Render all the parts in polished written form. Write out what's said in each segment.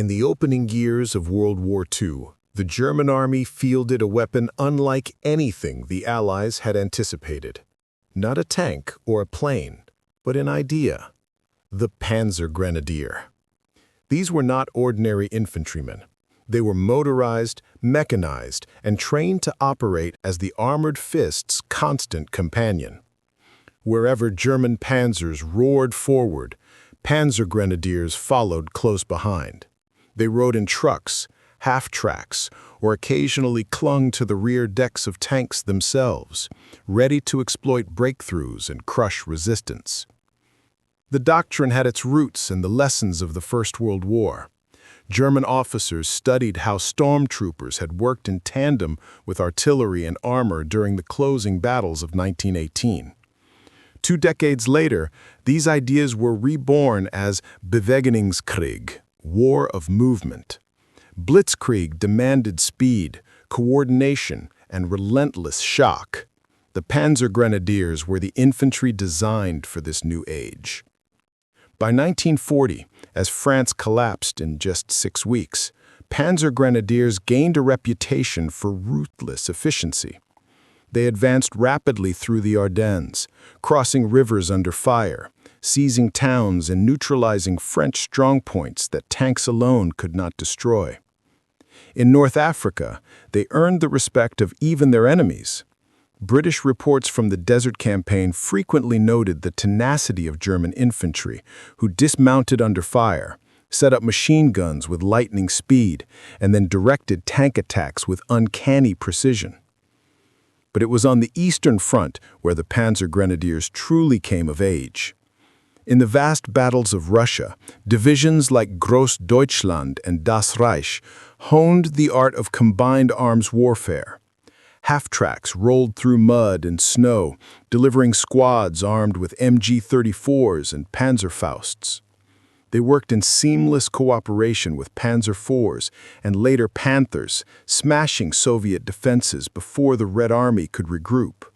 In the opening years of World War II, the German army fielded a weapon unlike anything the Allies had anticipated. Not a tank or a plane, but an idea: the Panzergrenadier. These were not ordinary infantrymen. They were motorized, mechanized, and trained to operate as the armored fist's constant companion. Wherever German panzers roared forward, Panzergrenadiers followed close behind. They rode in trucks, half-tracks, or occasionally clung to the rear decks of tanks themselves, ready to exploit breakthroughs and crush resistance. The doctrine had its roots in the lessons of the First World War. German officers studied how stormtroopers had worked in tandem with artillery and armor during the closing battles of 1918. 2 decades later, these ideas were reborn as Bewegungskrieg, war of movement. Blitzkrieg demanded speed, coordination, and relentless shock. The Panzergrenadiers were the infantry designed for this new age. By 1940, as France collapsed in just 6 weeks, Panzergrenadiers gained a reputation for ruthless efficiency. They advanced rapidly through the Ardennes, crossing rivers under fire, seizing towns and neutralizing French strongpoints that tanks alone could not destroy. In North Africa, they earned the respect of even their enemies. British reports from the Desert Campaign frequently noted the tenacity of German infantry, who dismounted under fire, set up machine guns with lightning speed, and then directed tank attacks with uncanny precision. But it was on the Eastern Front where the Panzergrenadiers truly came of age. In the vast battles of Russia, divisions like Großdeutschland and Das Reich honed the art of combined arms warfare. Half-tracks rolled through mud and snow, delivering squads armed with MG-34s and Panzerfausts. They worked in seamless cooperation with Panzer IVs and later Panthers, smashing Soviet defenses before the Red Army could regroup.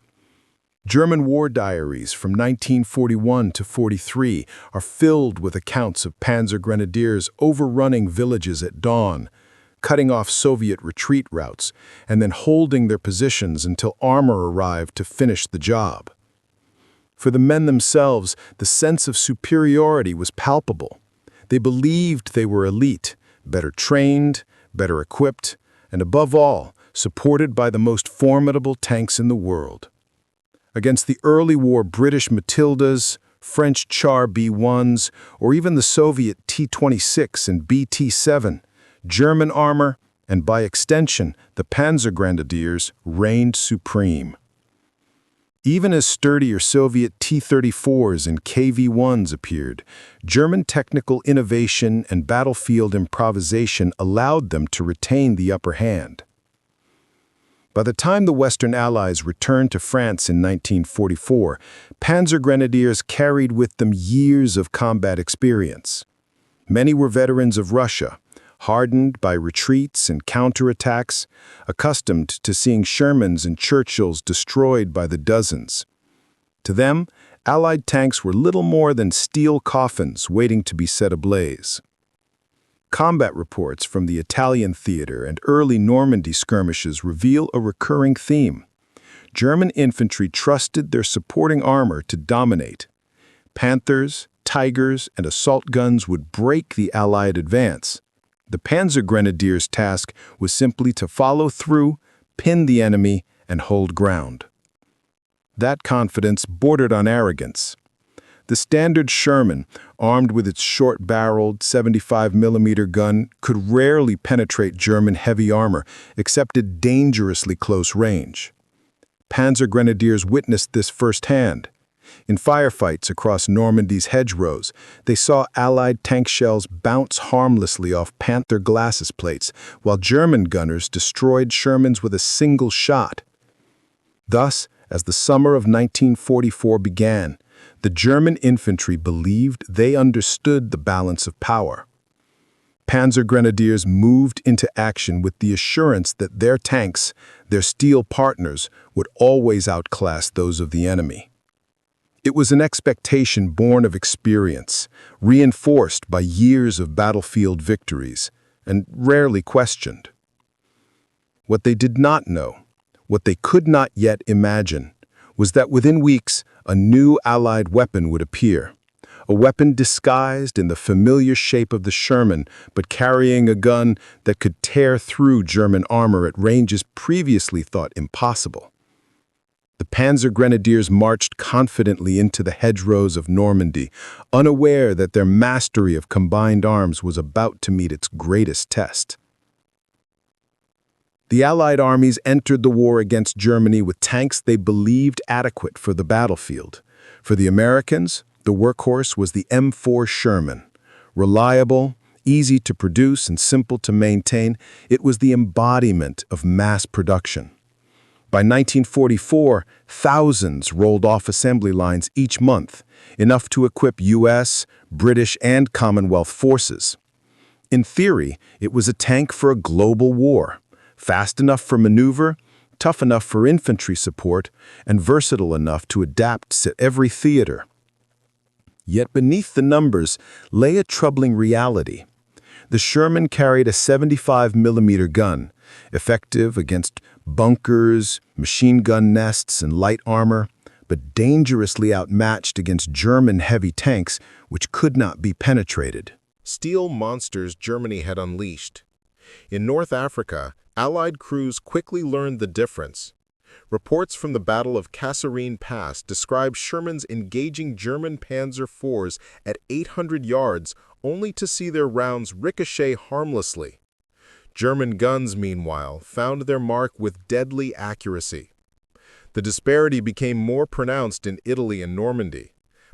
German war diaries from 1941 to 43 are filled with accounts of Panzergrenadiers overrunning villages at dawn, cutting off Soviet retreat routes, and then holding their positions until armor arrived to finish the job. For the men themselves, the sense of superiority was palpable. They believed they were elite, better trained, better equipped, and above all, supported by the most formidable tanks in the world. Against the early war British Matildas, French Char B-1s, or even the Soviet T-26 and BT-7, German armor, and by extension, the Panzergrenadiers, reigned supreme. Even as sturdier Soviet T-34s and KV-1s appeared, German technical innovation and battlefield improvisation allowed them to retain the upper hand. By the time the Western Allies returned to France in 1944, Panzergrenadiers carried with them years of combat experience. Many were veterans of Russia, hardened by retreats and counterattacks, accustomed to seeing Shermans and Churchills destroyed by the dozens. To them, Allied tanks were little more than steel coffins waiting to be set ablaze. Combat reports from the Italian theater and early Normandy skirmishes reveal a recurring theme. German infantry trusted their supporting armor to dominate. Panthers, Tigers, and assault guns would break the Allied advance. The Panzergrenadiers' task was simply to follow through, pin the enemy, and hold ground. That confidence bordered on arrogance. The standard Sherman, armed with its short-barreled 75mm gun, could rarely penetrate German heavy armor, except at dangerously close range. Panzergrenadiers witnessed this firsthand. In firefights across Normandy's hedgerows, they saw Allied tank shells bounce harmlessly off Panther glacis plates, while German gunners destroyed Shermans with a single shot. Thus, as the summer of 1944 began, the German infantry believed they understood the balance of power. Panzergrenadiers moved into action with the assurance that their tanks, their steel partners, would always outclass those of the enemy. It was an expectation born of experience, reinforced by years of battlefield victories, and rarely questioned. What they did not know, what they could not yet imagine, was that within weeks, a new Allied weapon would appear. A weapon disguised in the familiar shape of the Sherman, but carrying a gun that could tear through German armor at ranges previously thought impossible. The Panzergrenadiers marched confidently into the hedgerows of Normandy, unaware that their mastery of combined arms was about to meet its greatest test. The Allied armies entered the war against Germany with tanks they believed adequate for the battlefield. For the Americans, the workhorse was the M4 Sherman. Reliable, easy to produce, and simple to maintain, it was the embodiment of mass production. By 1944, thousands rolled off assembly lines each month, enough to equip U.S., British, and Commonwealth forces. In theory, it was a tank for a global war, fast enough for maneuver, tough enough for infantry support, and versatile enough to adapt to every theater. Yet beneath the numbers lay a troubling reality. The Sherman carried a 75mm gun, effective against bunkers, machine gun nests, and light armor, but dangerously outmatched against German heavy tanks which could not be penetrated. Steel monsters Germany had unleashed. In North Africa, Allied crews quickly learned the difference. Reports from the Battle of Kasserine Pass describe Shermans engaging German Panzer IVs at 800 yards only to see their rounds ricochet harmlessly. German guns, meanwhile, found their mark with deadly accuracy. The disparity became more pronounced in Italy and Normandy.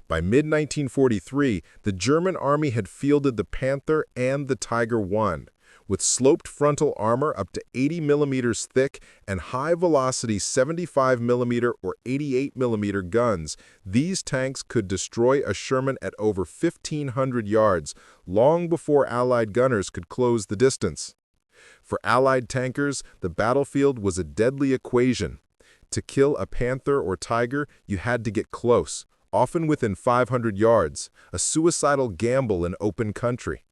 By mid-1943, the German army had fielded the Panther and the Tiger I, with sloped frontal armor up to 80mm thick and high-velocity 75mm or 88mm guns. These tanks could destroy a Sherman at over 1,500 yards, long before Allied gunners could close the distance. For Allied tankers, the battlefield was a deadly equation. To kill a Panther or Tiger, you had to get close, often within 500 yards, a suicidal gamble in open country.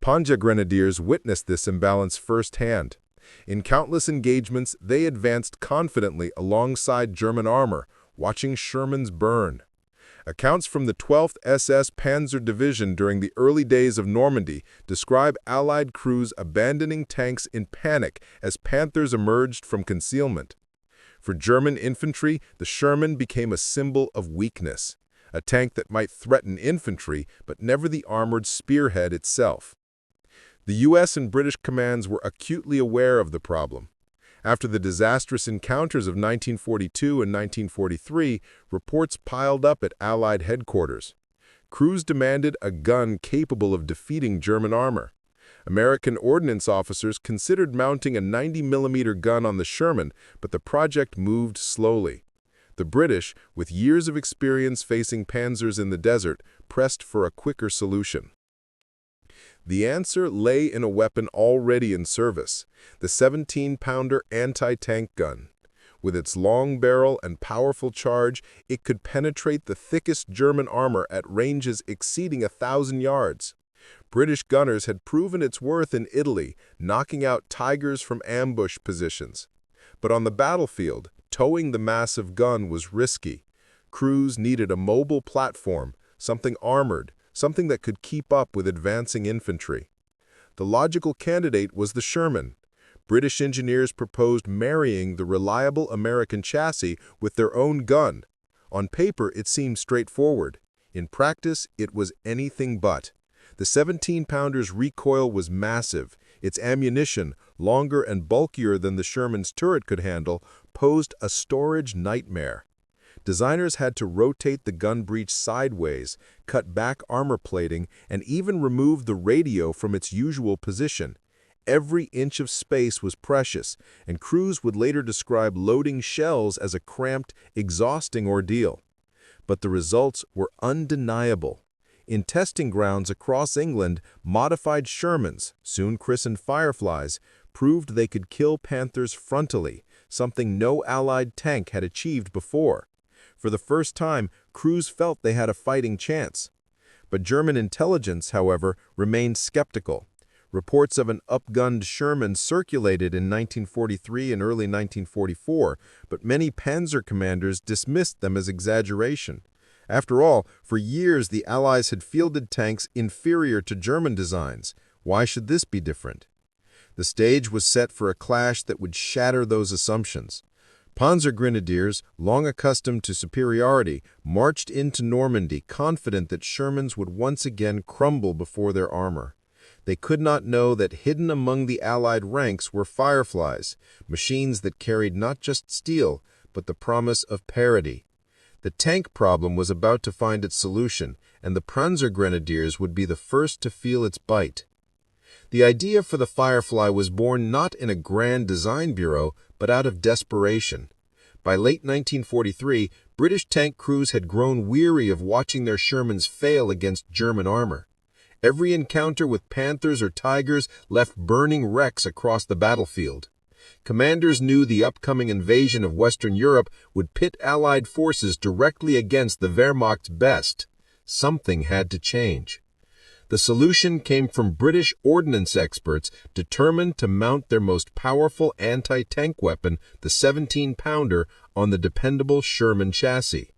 Panzergrenadiers witnessed this imbalance firsthand. In countless engagements, they advanced confidently alongside German armor, watching Shermans burn. Accounts from the 12th SS Panzer Division during the early days of Normandy describe Allied crews abandoning tanks in panic as Panthers emerged from concealment. For German infantry, the Sherman became a symbol of weakness, a tank that might threaten infantry but never the armored spearhead itself. The U.S. and British commands were acutely aware of the problem. After the disastrous encounters of 1942 and 1943, reports piled up at Allied headquarters. Crews demanded a gun capable of defeating German armor. American ordnance officers considered mounting a 90mm gun on the Sherman, but the project moved slowly. The British, with years of experience facing panzers in the desert, pressed for a quicker solution. The answer lay in a weapon already in service, the 17-pounder anti-tank gun. With its long barrel and powerful charge, it could penetrate the thickest German armor at ranges exceeding 1,000 yards. British gunners had proven its worth in Italy, knocking out Tigers from ambush positions. But on the battlefield, towing the massive gun was risky. Crews needed a mobile platform, something armored, something that could keep up with advancing infantry. The logical candidate was the Sherman. British engineers proposed marrying the reliable American chassis with their own gun. On paper, it seemed straightforward. In practice, it was anything but. The 17-pounder's recoil was massive. Its ammunition, longer and bulkier than the Sherman's turret could handle, posed a storage nightmare. Designers had to rotate the gun breech sideways, cut back armor plating, and even remove the radio from its usual position. Every inch of space was precious, and crews would later describe loading shells as a cramped, exhausting ordeal. But the results were undeniable. In testing grounds across England, modified Shermans, soon christened Fireflies, proved they could kill Panthers frontally, something no Allied tank had achieved before. For the first time, crews felt they had a fighting chance. But German intelligence, however, remained skeptical. Reports of an outgunned Sherman circulated in 1943 and early 1944, but many Panzer commanders dismissed them as exaggeration. After all, for years the Allies had fielded tanks inferior to German designs. Why should this be different? The stage was set for a clash that would shatter those assumptions. Panzergrenadiers, long accustomed to superiority, marched into Normandy confident that Shermans would once again crumble before their armor. They could not know that hidden among the Allied ranks were Fireflies, machines that carried not just steel, but the promise of parity. The tank problem was about to find its solution, and the Panzergrenadiers would be the first to feel its bite. The idea for the Firefly was born not in a grand design bureau, but out of desperation. By late 1943, British tank crews had grown weary of watching their Shermans fail against German armor. Every encounter with Panthers or Tigers left burning wrecks across the battlefield. Commanders knew the upcoming invasion of Western Europe would pit Allied forces directly against the Wehrmacht's best. Something had to change. The solution came from British ordnance experts determined to mount their most powerful anti-tank weapon, the 17-pounder, on the dependable Sherman chassis.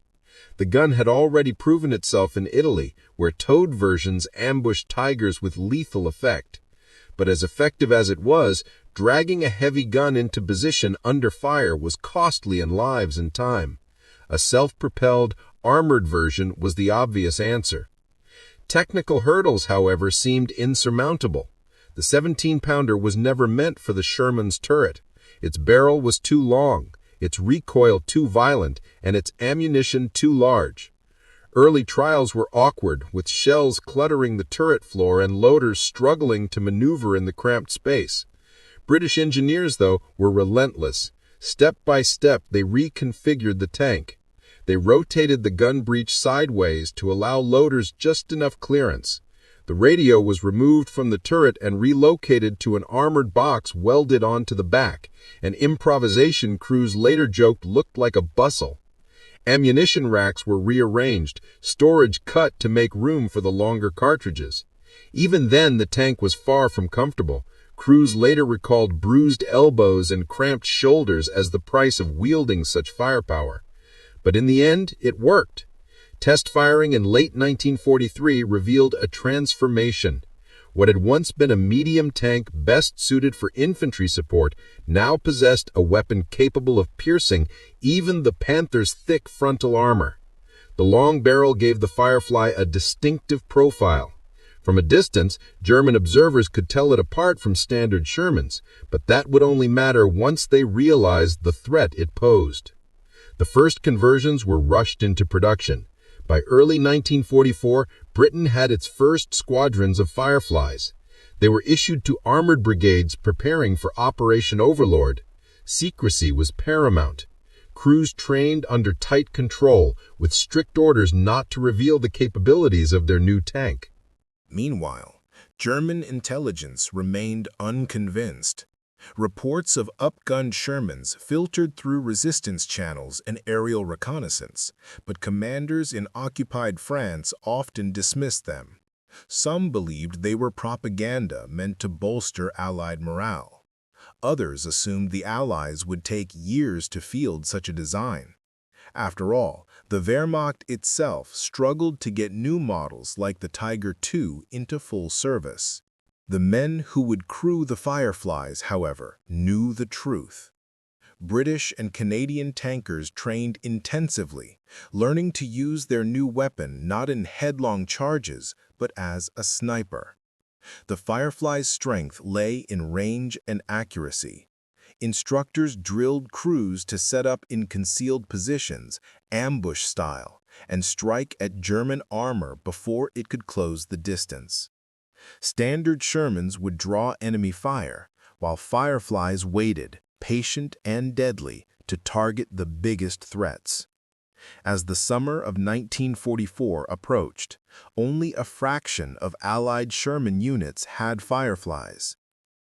The gun had already proven itself in Italy, where towed versions ambushed Tigers with lethal effect. But as effective as it was, dragging a heavy gun into position under fire was costly in lives and time. A self-propelled, armored version was the obvious answer. Technical hurdles, however, seemed insurmountable. The 17-pounder was never meant for the Sherman's turret. Its barrel was too long, its recoil too violent, and its ammunition too large. Early trials were awkward, with shells cluttering the turret floor and loaders struggling to maneuver in the cramped space. British engineers, though, were relentless. Step by step, they reconfigured the tank. They rotated the gun breech sideways to allow loaders just enough clearance. The radio was removed from the turret and relocated to an armored box welded onto the back. An improvisation crews later joked looked like a bustle. Ammunition racks were rearranged, storage cut to make room for the longer cartridges. Even then, the tank was far from comfortable. Crews later recalled bruised elbows and cramped shoulders as the price of wielding such firepower. But in the end, it worked. Test firing in late 1943 revealed a transformation. What had once been a medium tank best suited for infantry support now possessed a weapon capable of piercing even the Panther's thick frontal armor. The long barrel gave the Firefly a distinctive profile. From a distance, German observers could tell it apart from standard Shermans, but that would only matter once they realized the threat it posed. The first conversions were rushed into production. By early 1944, Britain had its first squadrons of Fireflies. They were issued to armored brigades preparing for Operation Overlord. Secrecy was paramount. Crews trained under tight control, with strict orders not to reveal the capabilities of their new tank. Meanwhile, German intelligence remained unconvinced. Reports of outgunned Shermans filtered through resistance channels and aerial reconnaissance, but commanders in occupied France often dismissed them. Some believed they were propaganda meant to bolster Allied morale. Others assumed the Allies would take years to field such a design. After all, the Wehrmacht itself struggled to get new models like the Tiger II into full service. The men who would crew the Fireflies, however, knew the truth. British and Canadian tankers trained intensively, learning to use their new weapon not in headlong charges, but as a sniper. The Firefly's strength lay in range and accuracy. Instructors drilled crews to set up in concealed positions, ambush style, and strike at German armor before it could close the distance. Standard Shermans would draw enemy fire, while Fireflies waited, patient and deadly, to target the biggest threats. As the summer of 1944 approached, only a fraction of Allied Sherman units had Fireflies.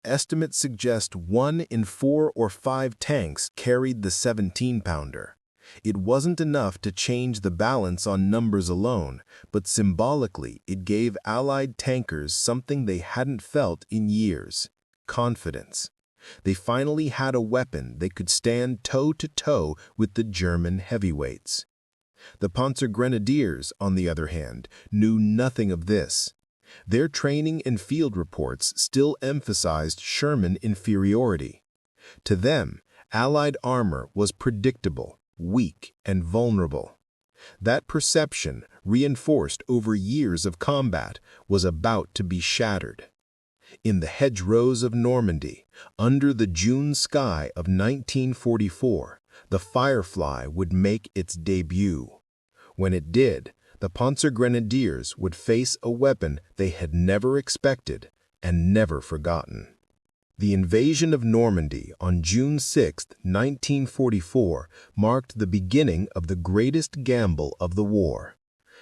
Estimates suggest 1 in 4 or 5 tanks carried the 17-pounder. It wasn't enough to change the balance on numbers alone, but symbolically it gave Allied tankers something they hadn't felt in years: confidence. They finally had a weapon they could stand toe-to-toe with the German heavyweights. The Panzergrenadiers, on the other hand, knew nothing of this. Their training and field reports still emphasized Sherman inferiority. To them, Allied armor was predictable, weak, and vulnerable. That perception, reinforced over years of combat, was about to be shattered. In the hedgerows of Normandy, under the June sky of 1944, the Firefly would make its debut. When it did, the Panzergrenadiers would face a weapon they had never expected and never forgotten. The invasion of Normandy on June 6, 1944, marked the beginning of the greatest gamble of the war.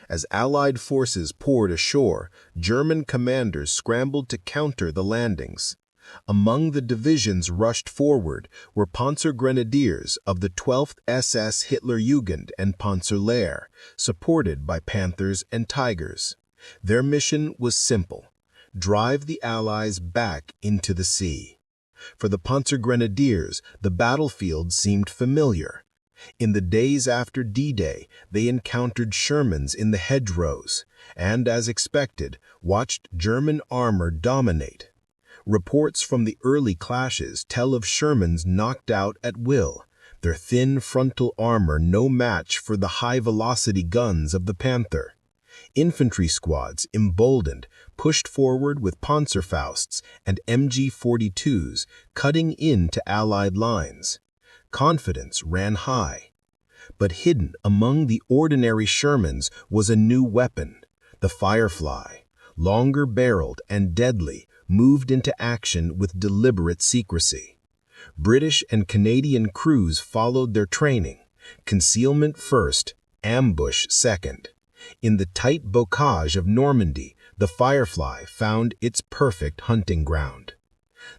As Allied forces poured ashore, German commanders scrambled to counter the landings. Among the divisions rushed forward were Panzergrenadiers of the 12th SS Hitlerjugend and Panzerlehr, supported by Panthers and Tigers. Their mission was simple: drive the Allies back into the sea. For the Panzergrenadiers, the battlefield seemed familiar. In the days after D-Day, they encountered Shermans in the hedgerows, and, as expected, watched German armor dominate. Reports from the early clashes tell of Shermans knocked out at will, their thin frontal armor no match for the high-velocity guns of the Panther. Infantry squads, emboldened, pushed forward with Panzerfausts and MG-42s, cutting into Allied lines. Confidence ran high. But hidden among the ordinary Shermans was a new weapon: the Firefly. Longer barreled and deadly, moved into action with deliberate secrecy. British and Canadian crews followed their training: concealment first, ambush second. In the tight bocage of Normandy, the Firefly found its perfect hunting ground.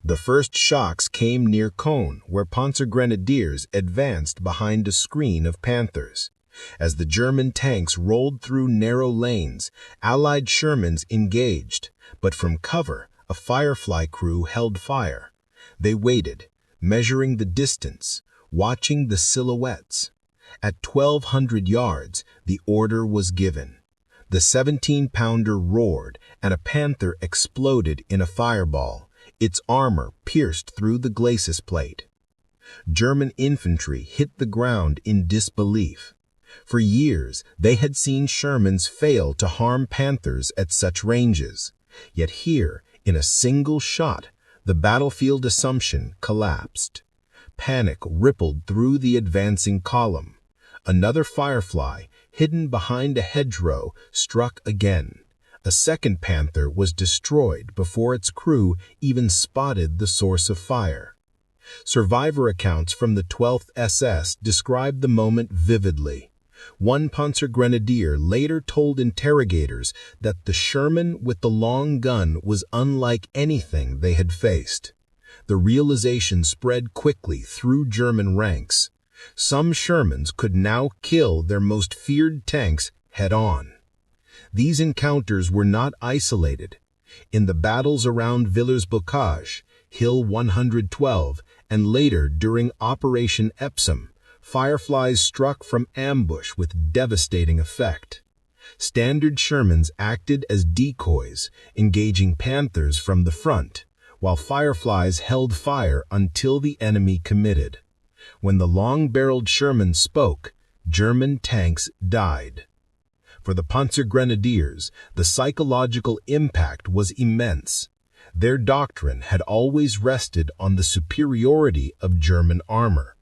The first shocks came near Cone, where Panzergrenadiers advanced behind a screen of Panthers. As the German tanks rolled through narrow lanes, Allied Shermans engaged, but from cover, a Firefly crew held fire. They waited, measuring the distance, watching the silhouettes. At 1,200 yards, the order was given. The 17-pounder roared, and a Panther exploded in a fireball, its armor pierced through the glacis plate. German infantry hit the ground in disbelief. For years, they had seen Shermans fail to harm Panthers at such ranges. Yet here, in a single shot, the battlefield assumption collapsed. Panic rippled through the advancing column. Another Firefly, hidden behind a hedgerow, struck again. A second Panther was destroyed before its crew even spotted the source of fire. Survivor accounts from the 12th SS describe the moment vividly. One Panzergrenadier later told interrogators that the Sherman with the long gun was unlike anything they had faced. The realization spread quickly through German ranks. Some Shermans could now kill their most feared tanks head-on. These encounters were not isolated. In the battles around Villers-Bocage, Hill 112, and later during Operation Epsom, Fireflies struck from ambush with devastating effect. Standard Shermans acted as decoys, engaging Panthers from the front, while Fireflies held fire until the enemy committed. When the long-barreled Sherman spoke, German tanks died. For the Panzergrenadiers, the psychological impact was immense. Their doctrine had always rested on the superiority of German armor.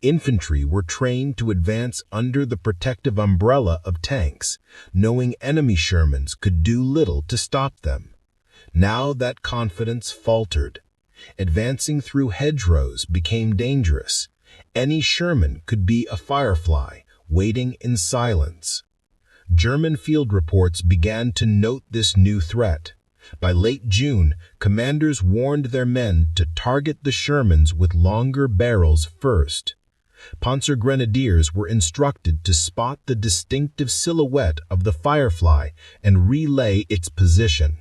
Infantry were trained to advance under the protective umbrella of tanks, knowing enemy Shermans could do little to stop them. Now that confidence faltered. Advancing through hedgerows became dangerous. Any Sherman could be a Firefly, waiting in silence. German field reports began to note this new threat. By late June, commanders warned their men to target the Shermans with longer barrels first. Panzergrenadiers were instructed to spot the distinctive silhouette of the Firefly and relay its position.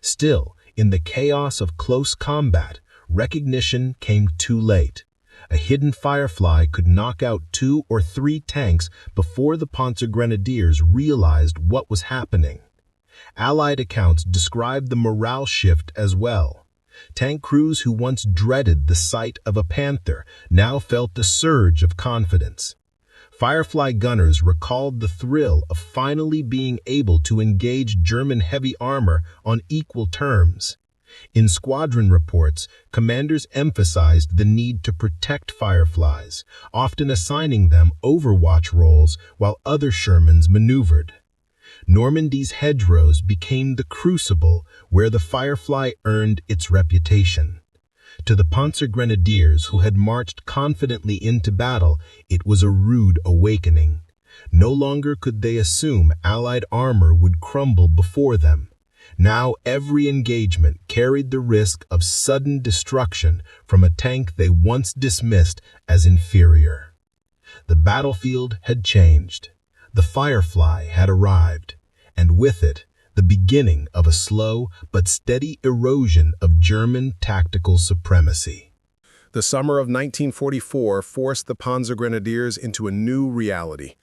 Still, in the chaos of close combat, recognition came too late. A hidden Firefly could knock out 2 or 3 tanks before the Panzergrenadiers realized what was happening. Allied accounts described the morale shift as well. Tank crews who once dreaded the sight of a Panther now felt a surge of confidence. Firefly gunners recalled the thrill of finally being able to engage German heavy armor on equal terms. In squadron reports, commanders emphasized the need to protect Fireflies, often assigning them overwatch roles while other Shermans maneuvered. Normandy's hedgerows became the crucible where the Firefly earned its reputation. To the Panzergrenadiers who had marched confidently into battle, it was a rude awakening. No longer could they assume Allied armor would crumble before them. Now every engagement carried the risk of sudden destruction from a tank they once dismissed as inferior. The battlefield had changed. The Firefly had arrived, and with it, the beginning of a slow but steady erosion of German tactical supremacy. The summer of 1944 forced the Panzergrenadiers into a new reality.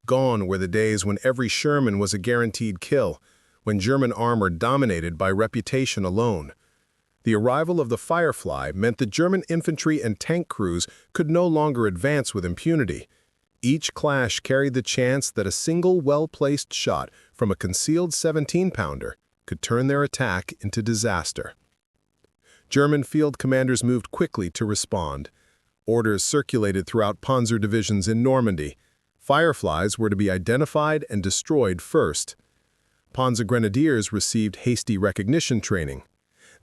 Gone were the days when every Sherman was a guaranteed kill, when German armor dominated by reputation alone. The arrival of the Firefly meant that German infantry and tank crews could no longer advance with impunity. Each clash carried the chance that a single well-placed shot from a concealed 17-pounder could turn their attack into disaster. German field commanders moved quickly to respond. Orders circulated throughout Panzer divisions in Normandy. Fireflies were to be identified and destroyed first. Panzergrenadiers received hasty recognition training.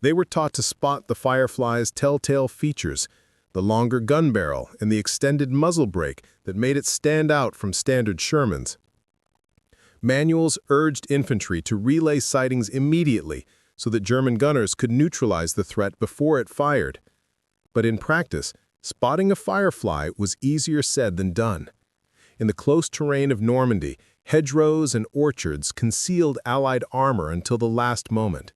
They were taught to spot the Firefly's telltale features, the longer gun barrel and the extended muzzle brake that made it stand out from standard Shermans. Manuals urged infantry to relay sightings immediately so that German gunners could neutralize the threat before it fired. But in practice, spotting a Firefly was easier said than done. In the close terrain of Normandy, hedgerows and orchards concealed Allied armor until the last moment.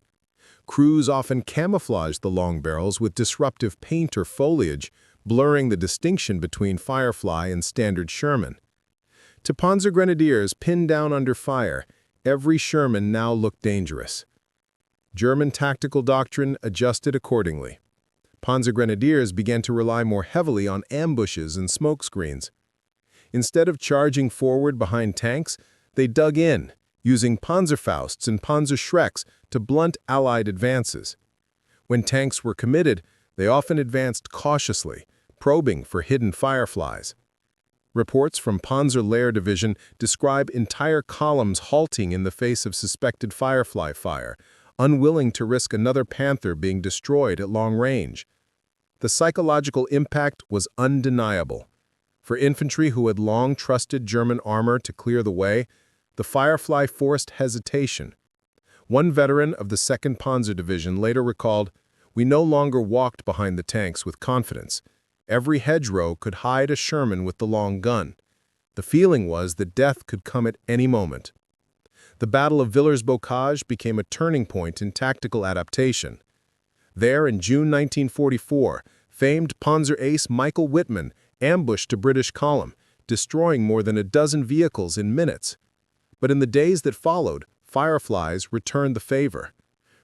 Crews often camouflaged the long barrels with disruptive paint or foliage, blurring the distinction between Firefly and standard Sherman. To Panzergrenadiers pinned down under fire, every Sherman now looked dangerous. German tactical doctrine adjusted accordingly. Panzergrenadiers began to rely more heavily on ambushes and smokescreens. Instead of charging forward behind tanks, they dug in, using Panzerfausts and Panzerschrecks to blunt Allied advances. When tanks were committed, they often advanced cautiously, probing for hidden Fireflies. Reports from Panzer Lehr Division describe entire columns halting in the face of suspected Firefly fire, unwilling to risk another Panther being destroyed at long range. The psychological impact was undeniable. For infantry who had long trusted German armor to clear the way, the Firefly forced hesitation. One veteran of the 2nd Panzer Division later recalled, "We no longer walked behind the tanks with confidence. Every hedgerow could hide a Sherman with the long gun. The feeling was that death could come at any moment." The Battle of Villers-Bocage became a turning point in tactical adaptation. There, in June 1944, famed Panzer ace Michael Wittmann ambushed a British column, destroying more than a dozen vehicles in minutes. But in the days that followed, Fireflies returned the favor.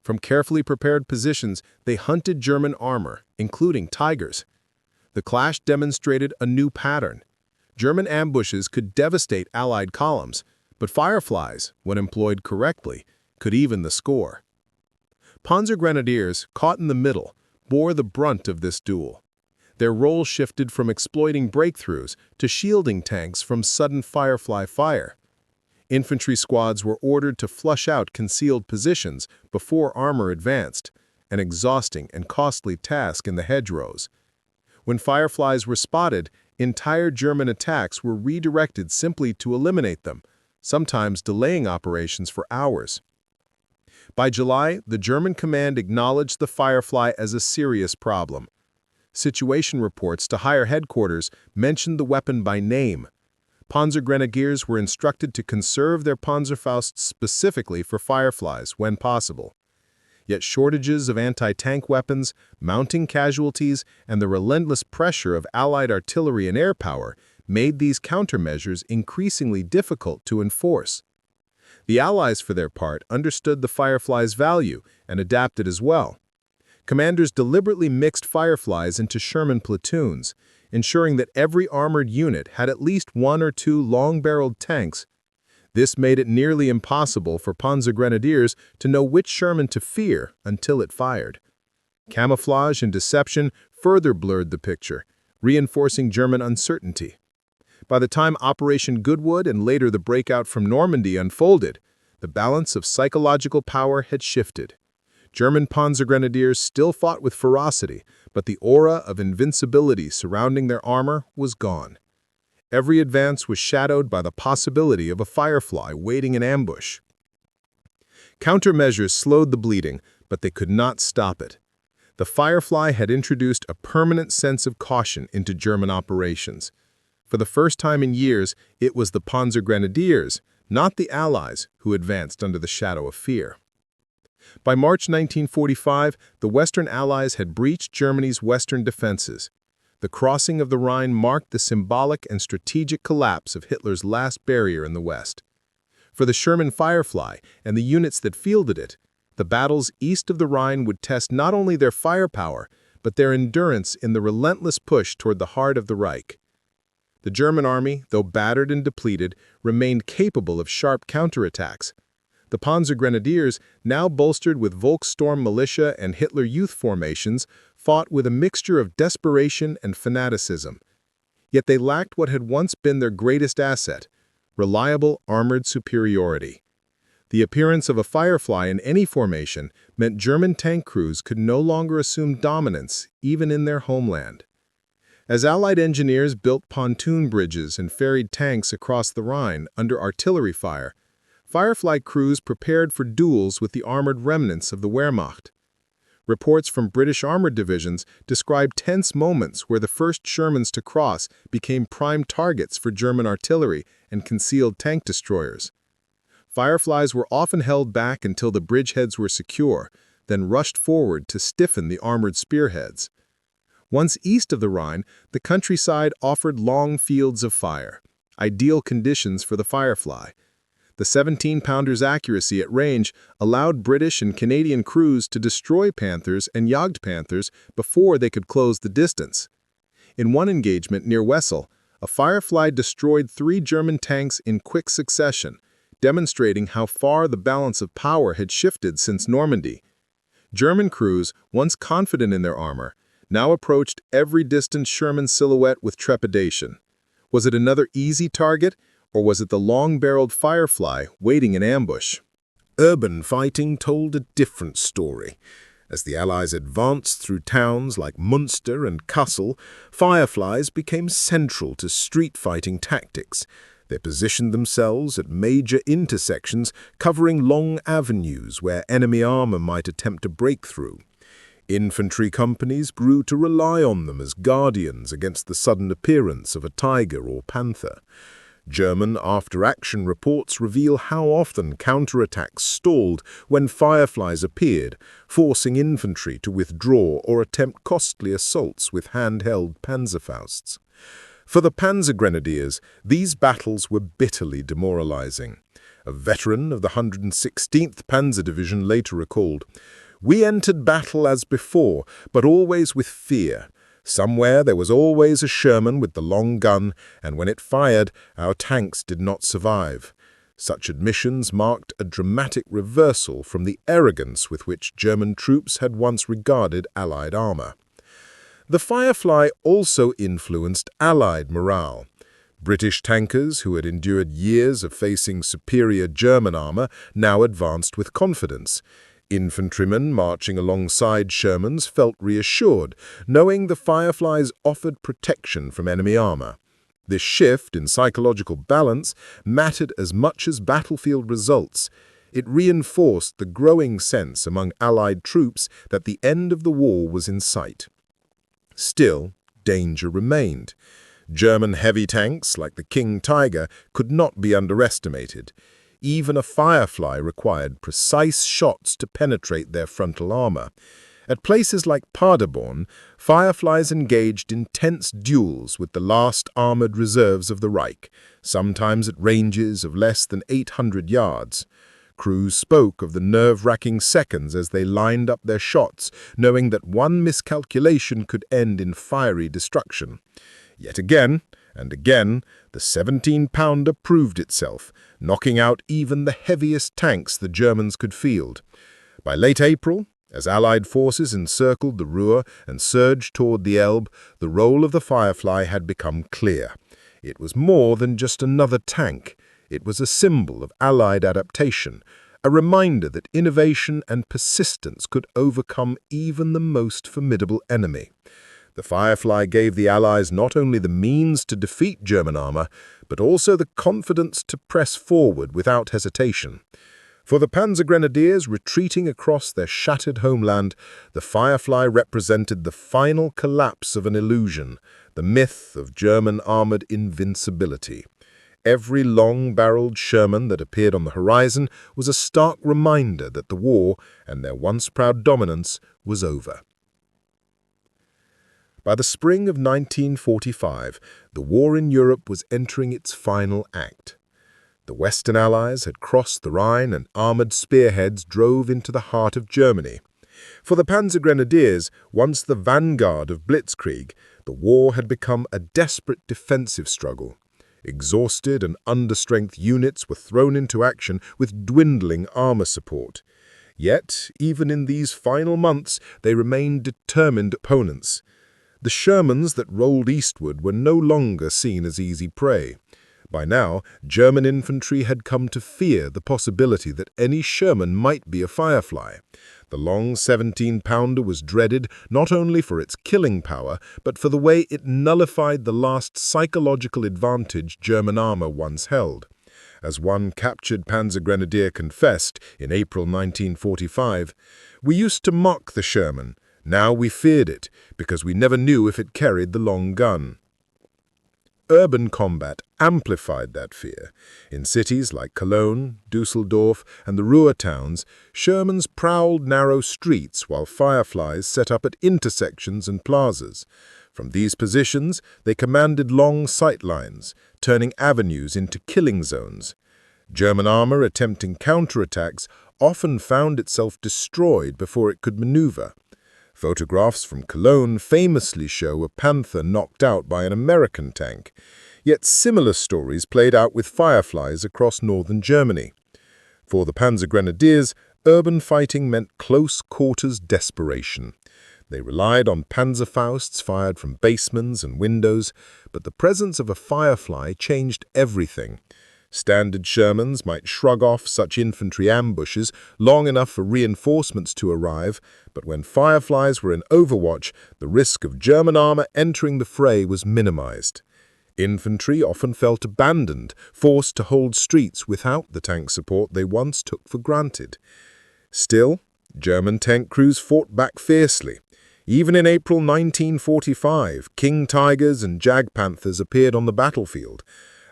From carefully prepared positions, they hunted German armor, including Tigers. The clash demonstrated a new pattern. German ambushes could devastate Allied columns, but Fireflies, when employed correctly, could even the score. Panzergrenadiers, caught in the middle, bore the brunt of this duel. Their role shifted from exploiting breakthroughs to shielding tanks from sudden Firefly fire. Infantry squads were ordered to flush out concealed positions before armor advanced, an exhausting and costly task in the hedgerows. When Fireflies were spotted, entire German attacks were redirected simply to eliminate them, sometimes delaying operations for hours. By July, the German command acknowledged the Firefly as a serious problem. Situation reports to higher headquarters mentioned the weapon by name. Panzergrenadiers were instructed to conserve their Panzerfausts specifically for Fireflies when possible. Yet shortages of anti-tank weapons, mounting casualties, and the relentless pressure of Allied artillery and air power made these countermeasures increasingly difficult to enforce. The Allies, for their part, understood the Firefly's value and adapted as well. Commanders deliberately mixed Fireflies into Sherman platoons, ensuring that every armored unit had at least one or two long-barreled tanks. This made it nearly impossible for Panzergrenadiers to know which Sherman to fear until it fired. Camouflage and deception further blurred the picture, reinforcing German uncertainty. By the time Operation Goodwood and later the breakout from Normandy unfolded, the balance of psychological power had shifted. German Panzergrenadiers still fought with ferocity, but the aura of invincibility surrounding their armor was gone. Every advance was shadowed by the possibility of a Firefly waiting in ambush. Countermeasures slowed the bleeding, but they could not stop it. The Firefly had introduced a permanent sense of caution into German operations. For the first time in years, it was the Panzergrenadiers, not the Allies, who advanced under the shadow of fear. By March 1945, the Western Allies had breached Germany's western defenses. The crossing of the Rhine marked the symbolic and strategic collapse of Hitler's last barrier in the West. For the Sherman Firefly and the units that fielded it, the battles east of the Rhine would test not only their firepower, but their endurance in the relentless push toward the heart of the Reich. The German army, though battered and depleted, remained capable of sharp counterattacks. The Panzergrenadiers, now bolstered with Volkssturm militia and Hitler Youth formations, fought with a mixture of desperation and fanaticism. Yet they lacked what had once been their greatest asset: reliable armored superiority. The appearance of a Firefly in any formation meant German tank crews could no longer assume dominance, even in their homeland. As Allied engineers built pontoon bridges and ferried tanks across the Rhine under artillery fire, Firefly crews prepared for duels with the armored remnants of the Wehrmacht. Reports from British armored divisions describe tense moments where the first Shermans to cross became prime targets for German artillery and concealed tank destroyers. Fireflies were often held back until the bridgeheads were secure, then rushed forward to stiffen the armored spearheads. Once east of the Rhine, the countryside offered long fields of fire, ideal conditions for the Firefly. The 17-pounder's accuracy at range allowed British and Canadian crews to destroy Panthers and Jagdpanthers before they could close the distance. In one engagement near Wessel, a Firefly destroyed 3 German tanks in quick succession, demonstrating how far the balance of power had shifted since Normandy. German crews, once confident in their armor, now approached every distant Sherman silhouette with trepidation. Was it another easy target, or was it the long-barreled Firefly waiting in ambush? Urban fighting told a different story. As the Allies advanced through towns like Münster and Kassel, Fireflies became central to street fighting tactics. They positioned themselves at major intersections, covering long avenues where enemy armor might attempt to break through. Infantry companies grew to rely on them as guardians against the sudden appearance of a Tiger or Panther. German after-action reports reveal how often counterattacks stalled when Fireflies appeared, forcing infantry to withdraw or attempt costly assaults with handheld Panzerfausts. For the Panzergrenadiers, these battles were bitterly demoralizing. A veteran of the 116th Panzer Division later recalled, "We entered battle as before, but always with fear. Somewhere there was always a Sherman with the long gun, and when it fired, our tanks did not survive." Such admissions marked a dramatic reversal from the arrogance with which German troops had once regarded Allied armor. The Firefly also influenced Allied morale. British tankers, who had endured years of facing superior German armor, now advanced with confidence. Infantrymen marching alongside Shermans felt reassured, knowing the Fireflies offered protection from enemy armor. This shift in psychological balance mattered as much as battlefield results. It reinforced the growing sense among Allied troops that the end of the war was in sight. Still, danger remained. German heavy tanks, like the King Tiger, could not be underestimated. Even a Firefly required precise shots to penetrate their frontal armor. At places like Paderborn, Fireflies engaged in tense duels with the last armored reserves of the Reich, sometimes at ranges of less than 800 yards. Crews spoke of the nerve-wracking seconds as they lined up their shots, knowing that one miscalculation could end in fiery destruction. Yet again and again, the 17-pounder proved itself, knocking out even the heaviest tanks the Germans could field. By late April, as Allied forces encircled the Ruhr and surged toward the Elbe, the role of the Firefly had become clear. It was more than just another tank. It was a symbol of Allied adaptation, a reminder that innovation and persistence could overcome even the most formidable enemy. The Firefly gave the Allies not only the means to defeat German armor, but also the confidence to press forward without hesitation. For the Panzergrenadiers retreating across their shattered homeland, the Firefly represented the final collapse of an illusion, the myth of German armored invincibility. Every long-barreled Sherman that appeared on the horizon was a stark reminder that the war, and their once-proud dominance, was over. By the spring of 1945, the war in Europe was entering its final act. The Western Allies had crossed the Rhine and armored spearheads drove into the heart of Germany. For the Panzergrenadiers, once the vanguard of blitzkrieg, the war had become a desperate defensive struggle. Exhausted and understrength units were thrown into action with dwindling armor support. Yet, even in these final months, they remained determined opponents. The Shermans that rolled eastward were no longer seen as easy prey. By now, German infantry had come to fear the possibility that any Sherman might be a Firefly. The long 17-pounder was dreaded not only for its killing power, but for the way it nullified the last psychological advantage German armor once held. As one captured Panzergrenadier confessed in April 1945, "We used to mock the Sherman. Now we feared it, because we never knew if it carried the long gun." Urban combat amplified that fear. In cities like Cologne, Dusseldorf, and the Ruhr towns, Shermans prowled narrow streets while Fireflies set up at intersections and plazas. From these positions, they commanded long sight lines, turning avenues into killing zones. German armor attempting counterattacks often found itself destroyed before it could maneuver. Photographs from Cologne famously show a Panther knocked out by an American tank. Yet similar stories played out with Fireflies across northern Germany. For the Panzergrenadiers, urban fighting meant close-quarters desperation. They relied on Panzerfausts fired from basements and windows, but the presence of a Firefly changed everything. Standard Shermans might shrug off such infantry ambushes long enough for reinforcements to arrive, but when Fireflies were in overwatch, the risk of German armor entering the fray was minimized. Infantry often felt abandoned, forced to hold streets without the tank support they once took for granted. Still, German tank crews fought back fiercely. Even in April 1945, King Tigers and Jag Panthers appeared on the battlefield.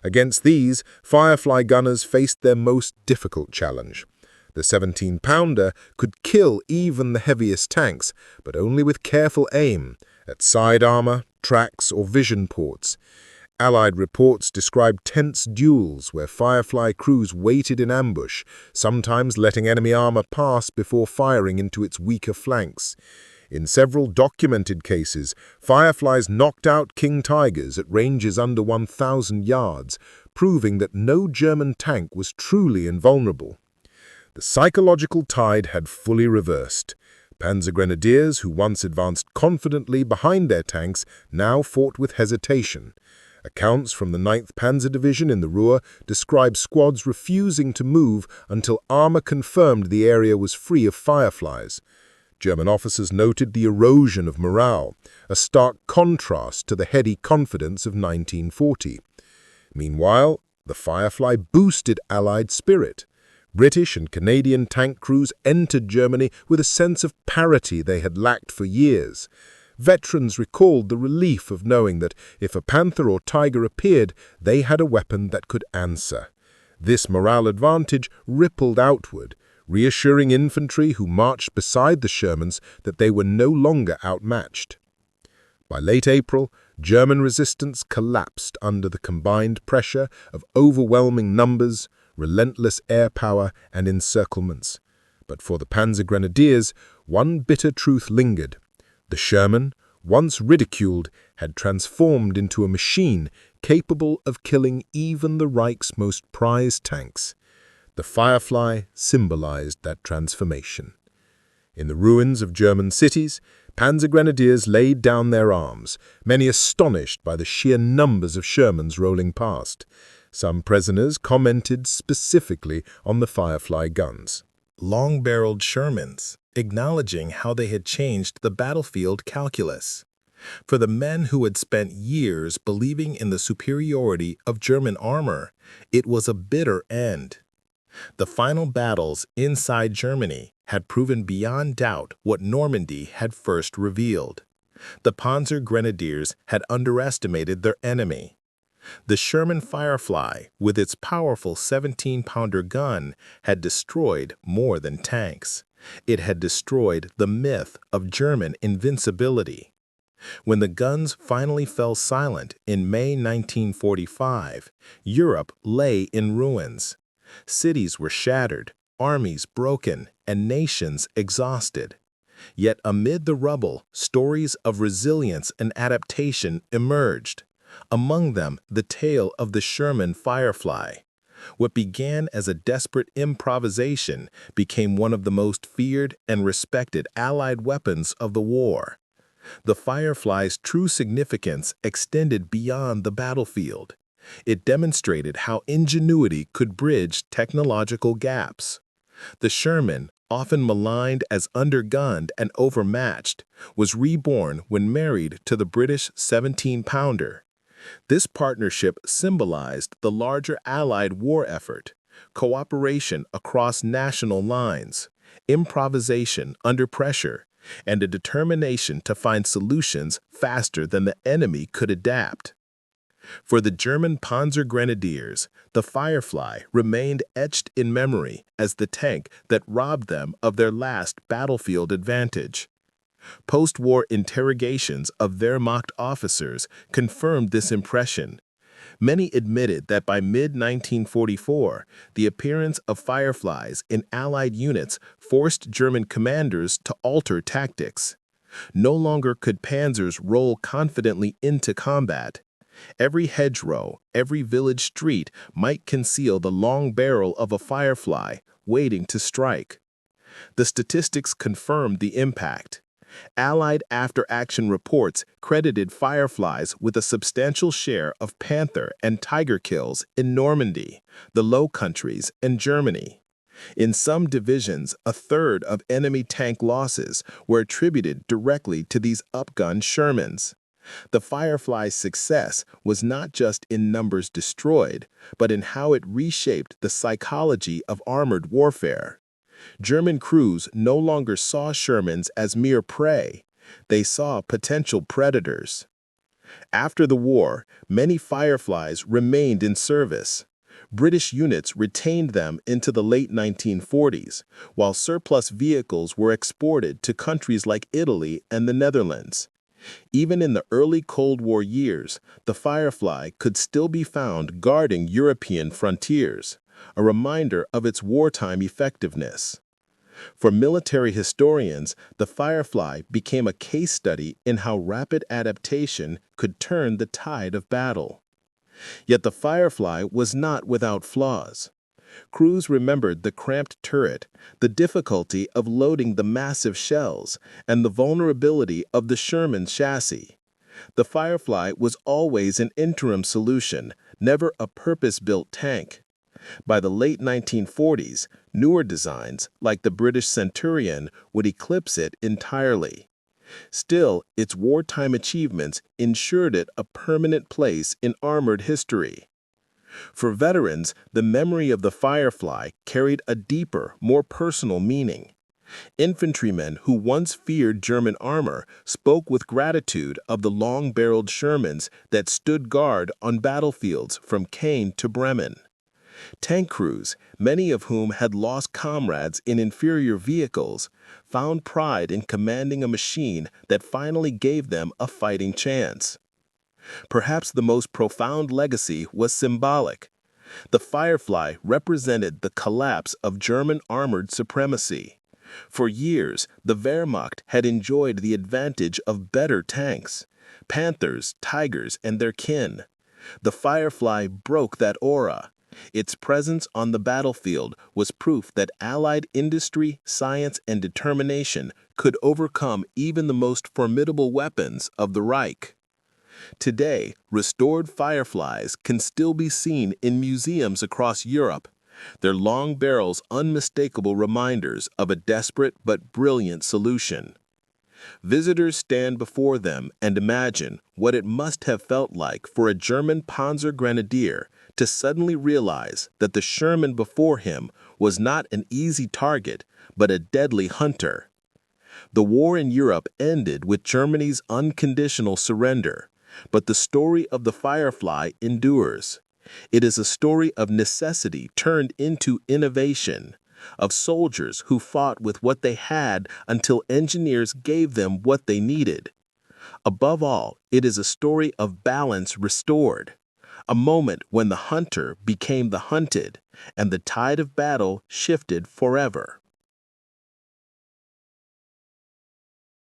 Against these, Firefly gunners faced their most difficult challenge. The 17-pounder could kill even the heaviest tanks, but only with careful aim, at side armor, tracks, or vision ports. Allied reports described tense duels where Firefly crews waited in ambush, sometimes letting enemy armor pass before firing into its weaker flanks. In several documented cases, Fireflies knocked out King Tigers at ranges under 1,000 yards, proving that no German tank was truly invulnerable. The psychological tide had fully reversed. Panzergrenadiers, who once advanced confidently behind their tanks, now fought with hesitation. Accounts from the 9th Panzer Division in the Ruhr describe squads refusing to move until armor confirmed the area was free of Fireflies. German officers noted the erosion of morale, a stark contrast to the heady confidence of 1940. Meanwhile, the Firefly boosted Allied spirit. British and Canadian tank crews entered Germany with a sense of parity they had lacked for years. Veterans recalled the relief of knowing that if a Panther or Tiger appeared, they had a weapon that could answer. This morale advantage rippled outward, reassuring infantry who marched beside the Shermans that they were no longer outmatched. By late April, German resistance collapsed under the combined pressure of overwhelming numbers, relentless air power, and encirclements. But for the Panzergrenadiers, one bitter truth lingered. The Sherman, once ridiculed, had transformed into a machine capable of killing even the Reich's most prized tanks. The Firefly symbolized that transformation. In the ruins of German cities, Panzergrenadiers laid down their arms, many astonished by the sheer numbers of Shermans rolling past. Some prisoners commented specifically on the Firefly guns. Long-barreled Shermans, acknowledging how they had changed the battlefield calculus. For the men who had spent years believing in the superiority of German armor, it was a bitter end. The final battles inside Germany had proven beyond doubt what Normandy had first revealed. The Panzergrenadiers had underestimated their enemy. The Sherman Firefly, with its powerful 17-pounder gun, had destroyed more than tanks. It had destroyed the myth of German invincibility. When the guns finally fell silent in May 1945, Europe lay in ruins. Cities were shattered, armies broken, and nations exhausted. Yet amid the rubble, stories of resilience and adaptation emerged. Among them, the tale of the Sherman Firefly. What began as a desperate improvisation became one of the most feared and respected Allied weapons of the war. The Firefly's true significance extended beyond the battlefield. It demonstrated how ingenuity could bridge technological gaps. The Sherman, often maligned as undergunned and overmatched, was reborn when married to the British 17-pounder. This partnership symbolized the larger Allied war effort, cooperation across national lines, improvisation under pressure, and a determination to find solutions faster than the enemy could adapt. For the German Panzergrenadiers, the Firefly remained etched in memory as the tank that robbed them of their last battlefield advantage. Post-war interrogations of Wehrmacht officers confirmed this impression. Many admitted that by mid-1944, the appearance of Fireflies in Allied units forced German commanders to alter tactics. No longer could panzers roll confidently into combat. Every hedgerow, every village street might conceal the long barrel of a Firefly waiting to strike. The statistics confirmed the impact. Allied after-action reports credited Fireflies with a substantial share of Panther and Tiger kills in Normandy, the Low Countries, and Germany. In some divisions, a third of enemy tank losses were attributed directly to these outgunned Shermans. The Firefly's success was not just in numbers destroyed, but in how it reshaped the psychology of armored warfare. German crews no longer saw Shermans as mere prey. They saw potential predators. After the war, many Fireflies remained in service. British units retained them into the late 1940s, while surplus vehicles were exported to countries like Italy and the Netherlands. Even in the early Cold War years, the Firefly could still be found guarding European frontiers, a reminder of its wartime effectiveness. For military historians, the Firefly became a case study in how rapid adaptation could turn the tide of battle. Yet the Firefly was not without flaws. Crews remembered the cramped turret, the difficulty of loading the massive shells, and the vulnerability of the Sherman chassis. The Firefly was always an interim solution, never a purpose-built tank. By the late 1940s, newer designs, like the British Centurion, would eclipse it entirely. Still, its wartime achievements ensured it a permanent place in armored history. For veterans, the memory of the Firefly carried a deeper, more personal meaning. Infantrymen who once feared German armor spoke with gratitude of the long-barreled Shermans that stood guard on battlefields from Caen to Bremen. Tank crews, many of whom had lost comrades in inferior vehicles, found pride in commanding a machine that finally gave them a fighting chance. Perhaps the most profound legacy was symbolic. The Firefly represented the collapse of German armored supremacy. For years, the Wehrmacht had enjoyed the advantage of better tanks, Panthers, Tigers, and their kin. The Firefly broke that aura. Its presence on the battlefield was proof that Allied industry, science, and determination could overcome even the most formidable weapons of the Reich. Today, restored Fireflies can still be seen in museums across Europe, their long barrels unmistakable reminders of a desperate but brilliant solution. Visitors stand before them and imagine what it must have felt like for a German Panzergrenadier to suddenly realize that the Sherman before him was not an easy target, but a deadly hunter. The war in Europe ended with Germany's unconditional surrender, but the story of the Firefly endures. It is a story of necessity turned into innovation, of soldiers who fought with what they had until engineers gave them what they needed. Above all, it is a story of balance restored, a moment when the hunter became the hunted, and the tide of battle shifted forever.